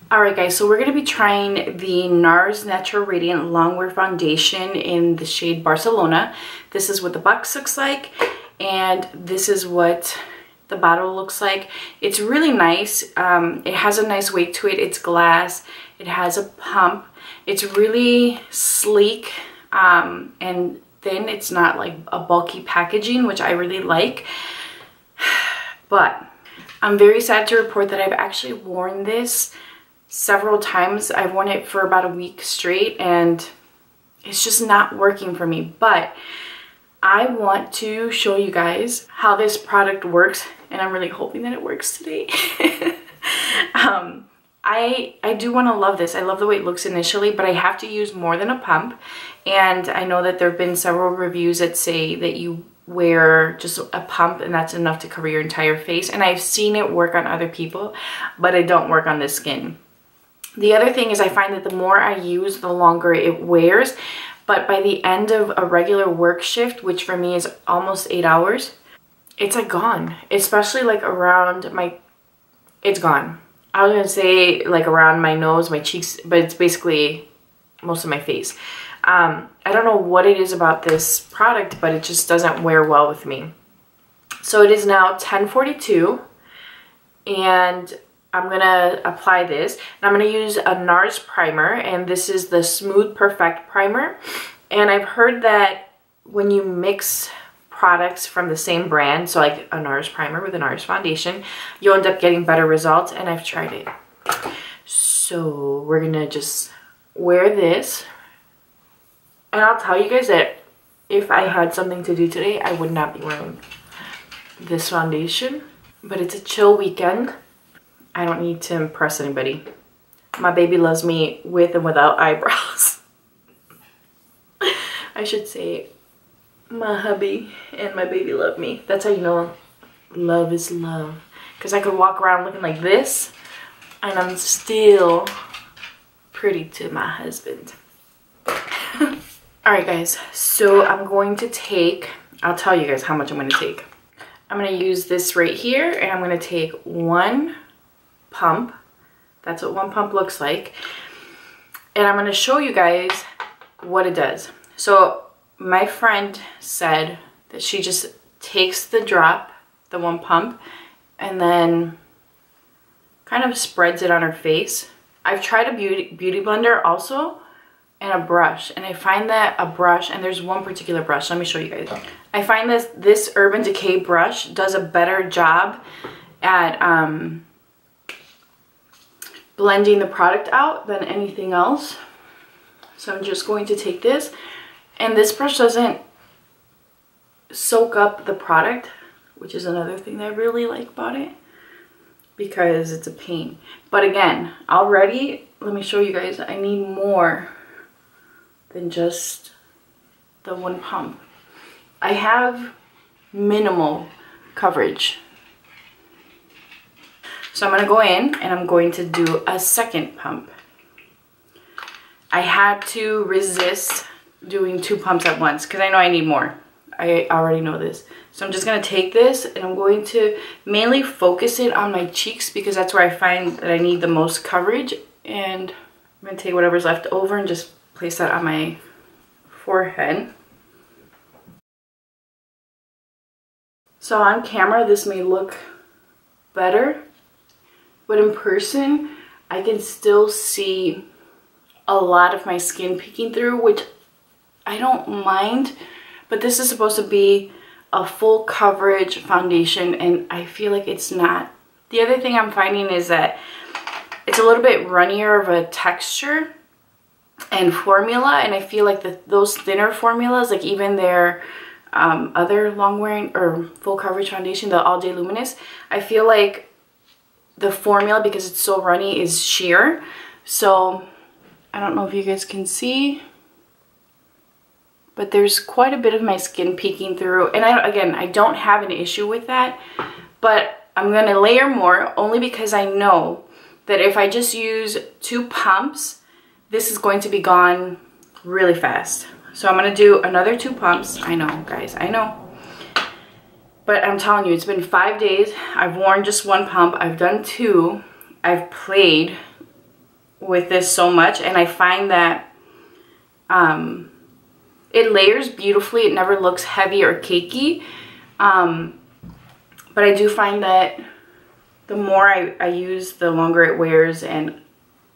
Alright guys, so we're going to be trying the NARS Natural Radiant Longwear Foundation in the shade Barcelona. This is what the box looks like, and this is what the bottle looks like. It's really nice. It has a nice weight to it. It's glass. It has a pump. It's really sleek, and thin. It's not like a bulky packaging, which I really like. But I'm very sad to report that I've actually worn this several times. I've worn it for about a week straight and it's just not working for me. But I want to show you guys how this product works, and I'm really hoping that it works today. I do want to love this. I love the way it looks initially, but I have to use more than a pump. And I know that there have been several reviews that say that you wear just a pump and that's enough to cover your entire face. And I've seen it work on other people, but it don't work on this skin. The other thing is I find that the more I use, the longer it wears. But by the end of a regular work shift, which for me is almost 8 hours, it's like gone. Especially like around my, it's gone. I was gonna say like around my nose, my cheeks, but it's basically most of my face. I don't know what it is about this product, but it just doesn't wear well with me. So it is now 10:42 and I'm gonna apply this, and I'm gonna use a NARS primer, and this is the Smooth Perfect primer. And I've heard that when you mix products from the same brand, so like a NARS primer with a NARS foundation, you'll end up getting better results, and I've tried it. So we're gonna just wear this, and I'll tell you guys that if I had something to do today, I would not be wearing this foundation, but it's a chill weekend. I don't need to impress anybody. My baby loves me with and without eyebrows. I should say my hubby and my baby love me. That's how you know love is love. Because I could walk around looking like this and I'm still pretty to my husband. Alright guys, so I'm going to take, I'll tell you guys how much I'm going to take. I'm going to use this right here, and I'm going to take one pump. That's what one pump looks like, and I'm going to show you guys what it does. So my friend said that she just takes the drop, the one pump, and then kind of spreads it on her face. I've tried a beauty blender also and a brush, and I find that a brush, and there's one particular brush, let me show you guys. I find this Urban Decay brush does a better job at blending the product out than anything else. So I'm just going to take this, and this brush doesn't soak up the product, which is another thing that I really like about it, because it's a pain. But again, already, let me show you guys, I need more than just the one pump. I have minimal coverage. So I'm going to go in and I'm going to do a second pump. I had to resist doing 2 pumps at once because I know I need more. I already know this. So I'm just going to take this and I'm going to mainly focus it on my cheeks because that's where I find that I need the most coverage. And I'm going to take whatever's left over and just place that on my forehead. So on camera this may look better, but in person I can still see a lot of my skin peeking through, which I don't mind, but this is supposed to be a full coverage foundation and I feel like it's not. The other thing I'm finding is that it's a little bit runnier of a texture and formula, and I feel like those thinner formulas, like even their other long wearing or full coverage foundation, the All Day Luminous, I feel like the formula, because it's so runny, is sheer. So I don't know if you guys can see, but there's quite a bit of my skin peeking through, and again, I don't have an issue with that, but I'm going to layer more only because I know that if I just use 2 pumps, this is going to be gone really fast. So I'm going to do another 2 pumps. I know, guys, I know. But I'm telling you, it's been 5 days. I've worn just 1 pump. I've done 2. I've played with this so much, and I find that it layers beautifully. It never looks heavy or cakey, but I do find that the more I use, the longer it wears. And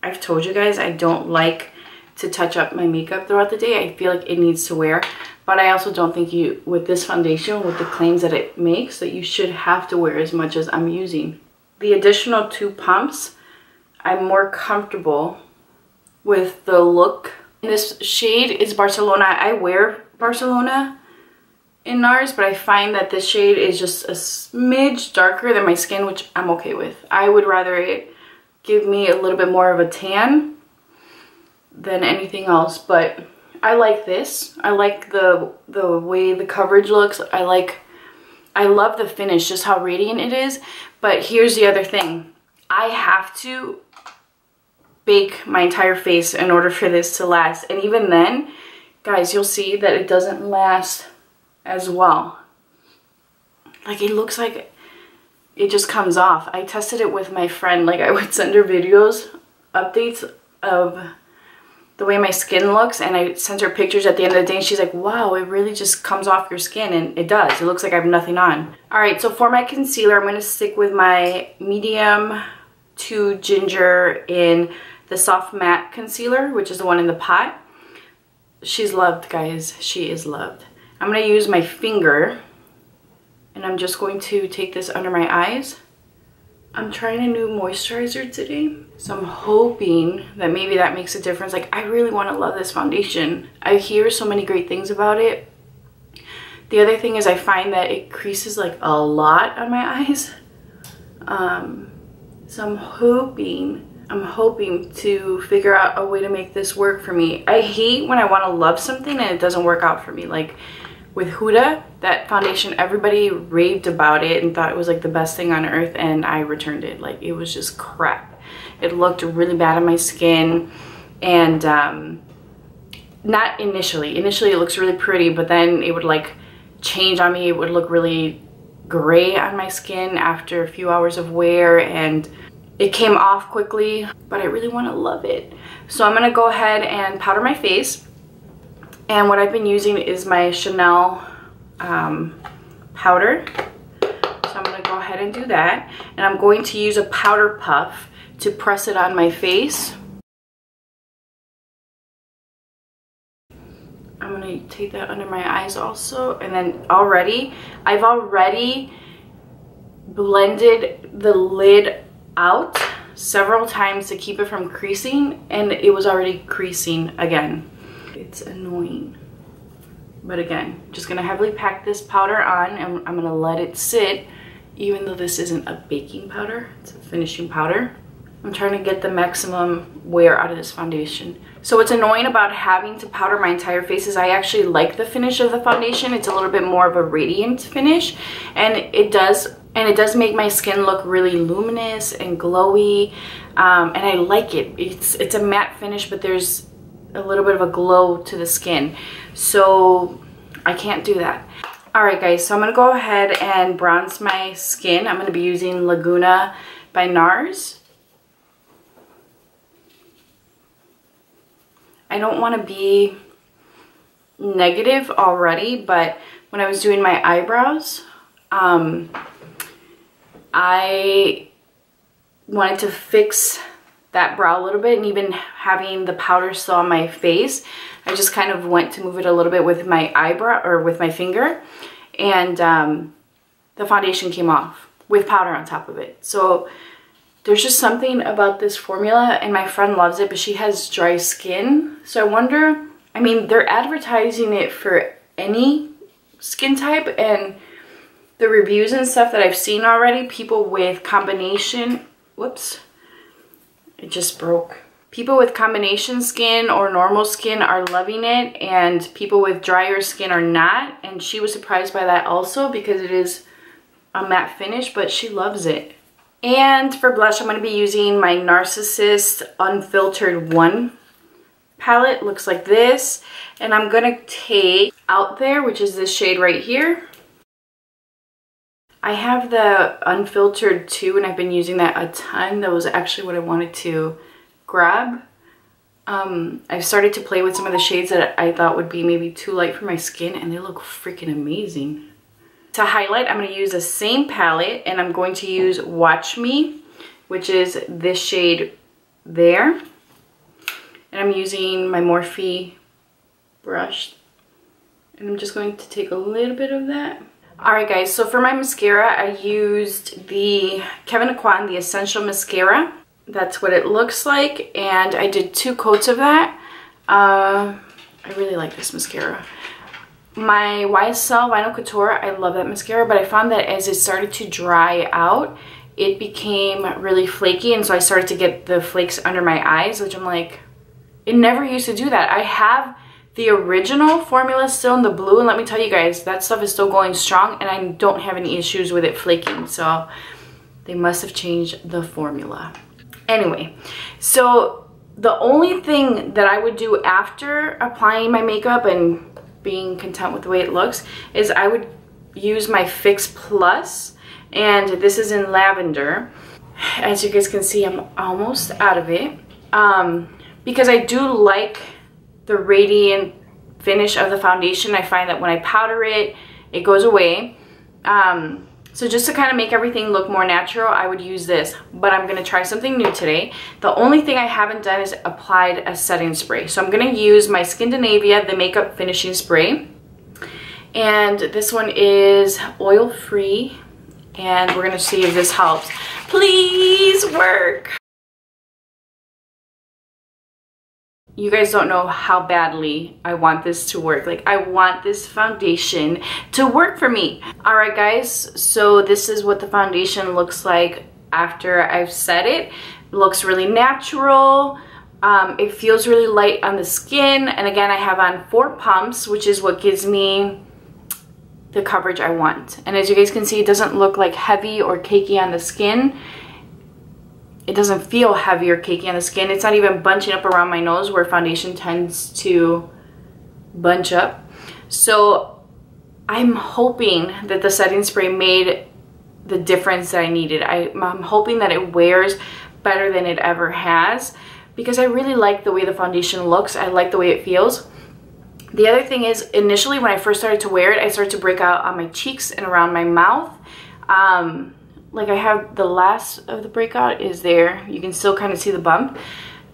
I've told you guys I don't like to touch up my makeup throughout the day. I feel like it needs to wear, but I also don't think you, with this foundation, with the claims that it makes, that you should have to wear as much as I'm using. The additional 2 pumps, I'm more comfortable with the look. This shade is Barcelona. I wear Barcelona in NARS, but I find that this shade is just a smidge darker than my skin, which I'm okay with. I would rather it give me a little bit more of a tan than anything else, but I like this. I like the way the coverage looks. I love the finish, just how radiant it is. But here's the other thing. I have to bake my entire face in order for this to last. And even then, guys, you'll see that it doesn't last as well. Like, it looks like it just comes off. I tested it with my friend. Like, I would send her videos, updates of the way my skin looks, and I sent her pictures at the end of the day, and she's like, wow, it really just comes off your skin. And it does. It looks like I have nothing on. Alright, so for my concealer, I'm going to stick with my medium to ginger in the Soft Matte Concealer, which is the one in the pot. She's loved, guys. She is loved. I'm going to use my finger, and I'm just going to take this under my eyes. I'm trying a new moisturizer today, so I'm hoping that maybe that makes a difference. Like, I really want to love this foundation. I hear so many great things about it. The other thing is I find that it creases like a lot on my eyes. So I'm hoping to figure out a way to make this work for me. I hate when I want to love something and it doesn't work out for me. Like with Huda, that foundation, everybody raved about it and thought it was like the best thing on earth, and I returned it. Like, it was just crap. It looked really bad on my skin, and not initially. Initially it looks really pretty, but then it would like change on me. It would look really gray on my skin after a few hours of wear, and it came off quickly, but I really want to love it. So I'm gonna go ahead and powder my face. And what I've been using is my Chanel powder. So I'm gonna go ahead and do that. And I'm going to use a powder puff to press it on my face. I'm gonna take that under my eyes also. And then I've already blended the lid out several times to keep it from creasing, and it was already creasing again. It's annoying. But again, just gonna heavily pack this powder on, and I'm gonna let it sit, even though this isn't a baking powder, it's a finishing powder. I'm trying to get the maximum wear out of this foundation. So what's annoying about having to powder my entire face is I actually like the finish of the foundation. It's a little bit more of a radiant finish, and it does make my skin look really luminous and glowy, and I like it. It's a matte finish, but there's a little bit of a glow to the skin, so I can't do that. Alright guys, so I'm gonna go ahead and bronze my skin. I'm gonna be using Laguna by NARS. I don't want to be negative already, but when I was doing my eyebrows, I wanted to fix that brow a little bit, and even having the powder still on my face, I just kind of went to move it a little bit with my eyebrow, or with my finger, and the foundation came off with powder on top of it. So there's just something about this formula, and my friend loves it, but she has dry skin. So I wonder, I mean, they're advertising it for any skin type, and the reviews and stuff that I've seen already, people with combination, whoops, it just broke. People with combination skin or normal skin are loving it, and people with drier skin are not. And she was surprised by that also, because it is a matte finish, but she loves it. And for blush, I'm going to be using my Narcissist Unfiltered 1 palette. Looks like this. And I'm going to take Out There, which is this shade right here. I have the Unfiltered 2, and I've been using that a ton. That was actually what I wanted to grab. I've started to play with some of the shades that I thought would be maybe too light for my skin, and they look freaking amazing. To highlight, I'm going to use the same palette, and I'm going to use Watch Me, which is this shade there. And I'm using my Morphe brush, and I'm just going to take a little bit of that. Alright guys, so for my mascara, I used the Kevyn Aucoin, the Essential Mascara. That's what it looks like, and I did 2 coats of that. I really like this mascara. My YSL Vinyl Couture, I love that mascara, but I found that as it started to dry out, it became really flaky, and so I started to get the flakes under my eyes, which I'm like, it never used to do that. I have the original formula still in the blue, and let me tell you guys, that stuff is still going strong, and I don't have any issues with it flaking, so they must have changed the formula. Anyway, so the only thing that I would do after applying my makeup and being content with the way it looks is I would use my Fix Plus, and this is in lavender. As you guys can see, I'm almost out of it, because I do like the radiant finish of the foundation. I find that when I powder it, it goes away. So just to kind of make everything look more natural, I would use this, but I'm going to try something new today. The only thing I haven't done is applied a setting spray. So I'm going to use my Skindinavia, the Makeup Finishing Spray. And this one is oil-free, and we're going to see if this helps. Please work! You guys don't know how badly I want this to work. Like, I want this foundation to work for me. All right, guys, so this is what the foundation looks like after I've set it. It looks really natural. It feels really light on the skin. And again, I have on 4 pumps, which is what gives me the coverage I want. And as you guys can see, it doesn't look like heavy or cakey on the skin. It doesn't feel heavy or cakey on the skin. It's not even bunching up around my nose where foundation tends to bunch up. So I'm hoping that the setting spray made the difference that I needed. I'm hoping that it wears better than it ever has, because I really like the way the foundation looks. I like the way it feels. The other thing is, initially when I first started to wear it, I started to break out on my cheeks and around my mouth. Like, I have the last of the breakout is there. You can still kind of see the bump.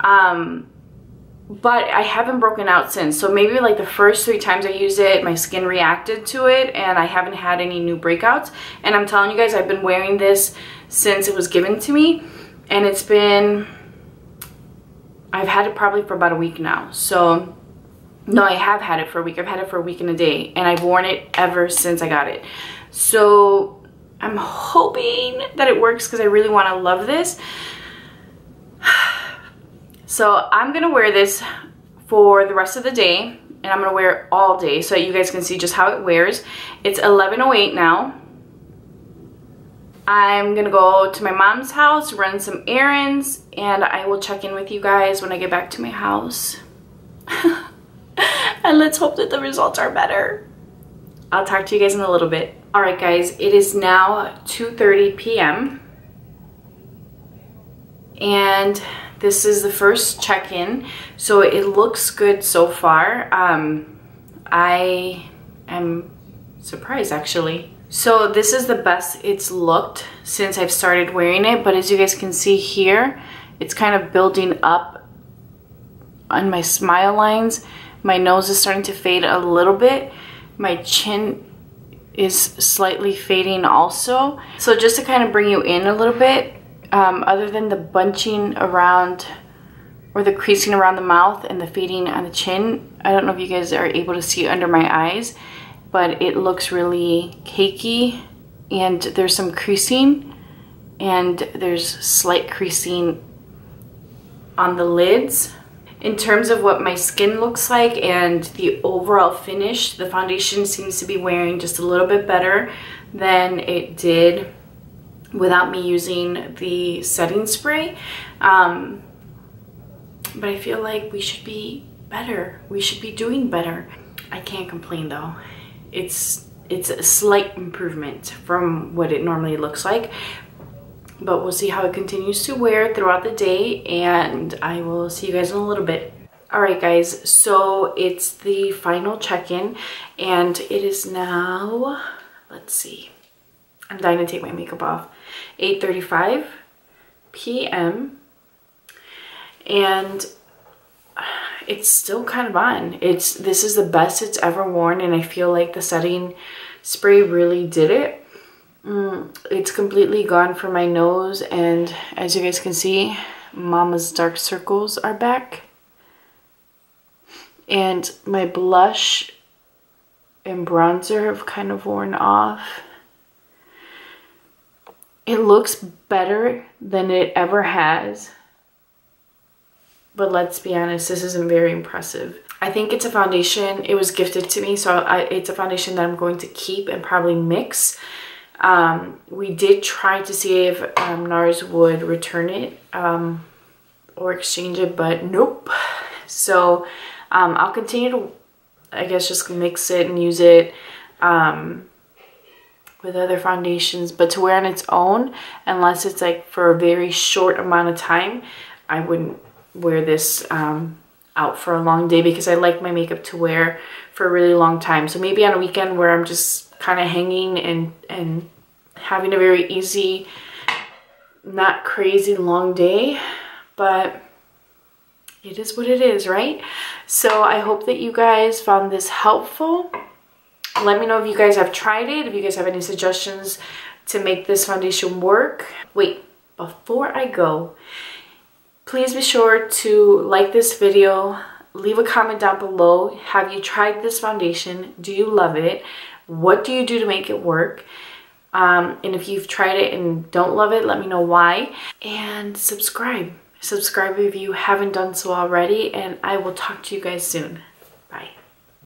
But I haven't broken out since. So maybe like the first 3 times I used it, my skin reacted to it, and I haven't had any new breakouts. And I'm telling you guys, I've been wearing this since it was given to me. And it's been, I've had it probably for about a week now. So, no, I have had it for a week. I've had it for a week and a day. And I've worn it ever since I got it. So I'm hoping that it works, because I really want to love this. So I'm going to wear this for the rest of the day, and I'm going to wear it all day so that you guys can see just how it wears. It's 11:08 now. I'm going to go to my mom's house, run some errands, and I will check in with you guys when I get back to my house. And let's hope that the results are better. I'll talk to you guys in a little bit. Alright guys, it is now 2:30 p.m. and this is the first check-in, so it looks good so far. I am surprised actually. So this is the best it's looked since I've started wearing it, but as you guys can see here, it's kind of building up on my smile lines. My nose is starting to fade a little bit. My chin is slightly fading also. So just to kind of bring you in a little bit, other than the bunching around or the creasing around the mouth and the fading on the chin, I don't know if you guys are able to see under my eyes, but it looks really cakey, and there's some creasing, and there's slight creasing on the lids. In terms of what my skin looks like and the overall finish, the foundation seems to be wearing just a little bit better than it did without me using the setting spray. But I feel like we should be better. We should be doing better. I can't complain though. It's a slight improvement from what it normally looks like. but we'll see how it continues to wear throughout the day, and I will see you guys in a little bit. Alright guys, so it's the final check-in, and it is now, let's see, I'm dying to take my makeup off, 8:35 p.m. and it's still kind of on. This is the best it's ever worn, and I feel like the setting spray really did it. It's completely gone from my nose, and as you guys can see, Mama's dark circles are back. And my blush and bronzer have kind of worn off. It looks better than it ever has. But let's be honest, this isn't very impressive. I think it's a foundation. It was gifted to me, so it's a foundation that I'm going to keep and probably mix. We did try to see if NARS would return it or exchange it, but nope. So I'll continue to, I guess, just mix it and use it with other foundations, but to wear on its own, unless it's like for a very short amount of time, I wouldn't wear this out for a long day, because I like my makeup to wear for a really long time. So maybe on a weekend where I'm just kind of hanging and having a very easy, not crazy long day, but it is what it is, right? So I hope that you guys found this helpful. Let me know if you guys have tried it, if you guys have any suggestions to make this foundation work. Wait, before I go, please be sure to like this video, leave a comment down below. Have you tried this foundation? Do you love it? What do you do to make it work? And if you've tried it and don't love it, let me know why. And subscribe. Subscribe if you haven't done so already, and I will talk to you guys soon. Bye.